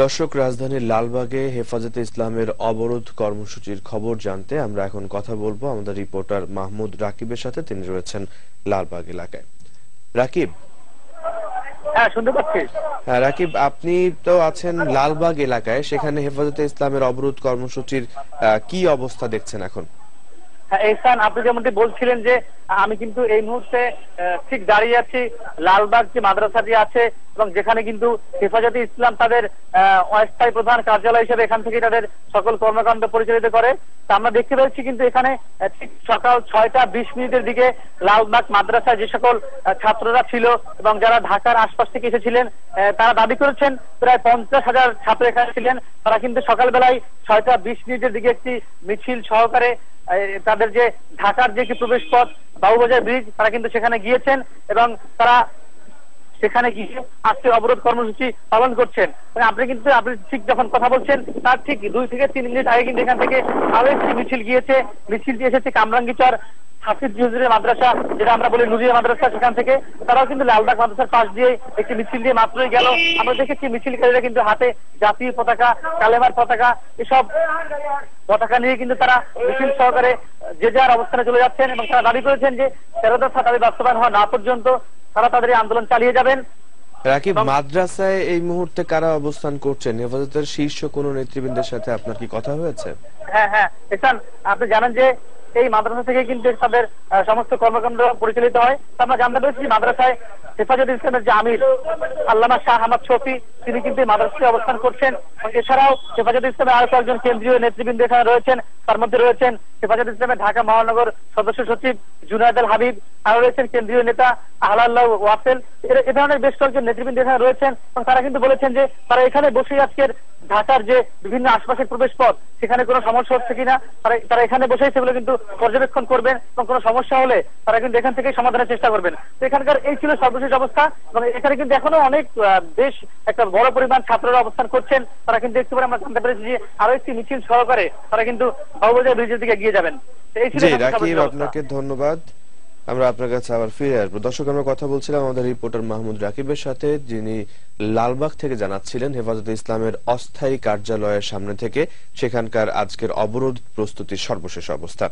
দর্শক, রাজধানীর লালবাগে হেফাজতে ইসলামের অবরোধ কর্মসূচির খবর জানতে আমরা এখন কথা বলবো আমাদের রিপোর্টার মাহমুদ রাকিবের সাথে। তিনি রয়েছেন লালবাগ এলাকায়। রাকিব, হ্যাঁ, শুনতে পাচ্ছি। রাকিব, আপনি তো আছেন লালবাগ এলাকায়, সেখানে হেফাজতে ইসলামের অবরোধ কর্মসূচির কি অবস্থা দেখছেন এখন? এহসান, আপনি যেমনটি বলছিলেন যে আমি কিন্তু এই মুহূর্তে ঠিক দাঁড়িয়ে আছি লালবাগ যে মাদ্রাসাটি আছে এবং যেখানে কিন্তু হেফাজতে ইসলাম তাদের অস্থায়ী প্রধান কার্যালয় হিসেবে এখান থেকে তাদের সকল কর্মকাণ্ড পরিচালিত করে। তা আমরা দেখতে পাচ্ছি কিন্তু এখানে ঠিক সকাল 6টা 20 মিনিটের দিকে লালবাগ মাদ্রাসায় যে সকল ছাত্ররা ছিল এবং যারা ঢাকার আশপাশ থেকে এসেছিলেন তারা দাবি করেছেন প্রায় 50,000 ছাত্র এখানে ছিলেন। তারা কিন্তু সকালবেলায় 6টা 20 মিনিটের দিকে একটি মিছিল সহকারে তাদের যে ঢাকার যে একটি প্রবেশ পথ বাবুবাজার ব্রিজ, তারা কিন্তু সেখানে গিয়েছেন এবং তারা সেখানে গিয়ে আজকে অবরোধ কর্মসূচি পালন করছেন। আপনি ঠিক যখন কথা বলছেন তার ঠিক 2 থেকে 3 মিনিট আগে কিন্তু এখান থেকে আরো একটি মিছিল গিয়েছে। মিছিলটি এসেছে কামরাঙ্গীচর হাফিজ হুজুরের মাদ্রাসা, যেটা আমরা বলি নুরিয়া মাদ্রাসা, সেখান থেকে। তারাও কিন্তু লালবাগ মাদ্রাসার পাশ দিয়ে একটি মিছিল দিয়ে মাত্রই গেল। আমরা দেখেছি মিছিলকারীরা কিন্তু হাতে জাতীয় পতাকা, কালেমার পতাকা, এসব পতাকা নিয়ে কিন্তু তারা মিছিল সহকারে যে যার অবস্থানে চলে যাচ্ছেন এবং তারা দাবি করেছেন যে 13 দফা দাবি বাস্তবায়ন হওয়া না পর্যন্ত তারা তাদের এই আন্দোলন চালিয়ে যাবেন। রাকিব, মাদ্রাসায় এই মুহূর্তে কারা অবস্থান করছেন? হেফাজতের শীর্ষ কোন নেতৃবৃন্দের সাথে আপনার কি কথা হয়েছে? হ্যাঁ, এহসান, আপনি জানেন যে এই মাদ্রাসা থেকে কিন্তু তাদের সমস্ত কর্মকাণ্ড পরিচালিত হয়। আমরা জানতে পেরেছি মাদ্রাসায় হেফাজত ইসলামের যে আমির আল্লামা শাহ আহমদ শফি, তিনি কিন্তু মাদ্রাসায় অবস্থান করছেন। এছাড়াও হেফাজত ইসলামের আরো কয়েকজন কেন্দ্রীয় নেতৃবৃন্দ এখানে রয়েছেন। তার মধ্যে রয়েছেন হেফাজত ইসলামের ঢাকা মহানগর সদস্য সচিব জুনায়েদ আল হাবিব, আরো রয়েছেন কেন্দ্রীয় নেতা আহলাল্লাহ ওয়াসেল। এ ধরনের বেশ কয়েকজন নেতৃবৃন্দ এখানে রয়েছেন এবং তারা কিন্তু বলেছেন যে তারা এখানে বসেই আজকের ঢাকার যে বিভিন্ন আশপাশের প্রবেশ পথ, সেখানে কোনো সমস্যা হচ্ছে কিনা তারা এখানে বসেই সেগুলো কিন্তু পর্যবেক্ষণ করবেন এবং কোনো সমস্যা হলে তারা কিন্তু এখান থেকে সমাধানের চেষ্টা করবেন। তো এখানকার এই ছিল সর্বশেষ অবস্থা এবং এখানে কিন্তু এখনো অনেক বেশ একটা বড় পরিমাণ ছাত্ররা অবস্থান করছেন। তারা কিন্তু একটু পরে আমরা জানতে পেরেছি যে আরো একটি মিছিল সহকারে তারা কিন্তু বাবুবাজার ব্রিজের দিকে এগিয়ে যাবেন। রাকিব, আপনাকে ধন্যবাদ। আমরা আপনার কাছে আবার ফিরে আসবো। দর্শক, আমরা কথা বলছিলাম আমাদের রিপোর্টার মাহমুদ রাকিবের সাথে, যিনি লালবাগ থেকে জানাচ্ছিলেন হেফাজতে ইসলামের অস্থায়ী কার্যালয়ের সামনে থেকে সেখানকার আজকের অবরোধ প্রস্তুতির সর্বশেষ অবস্থা।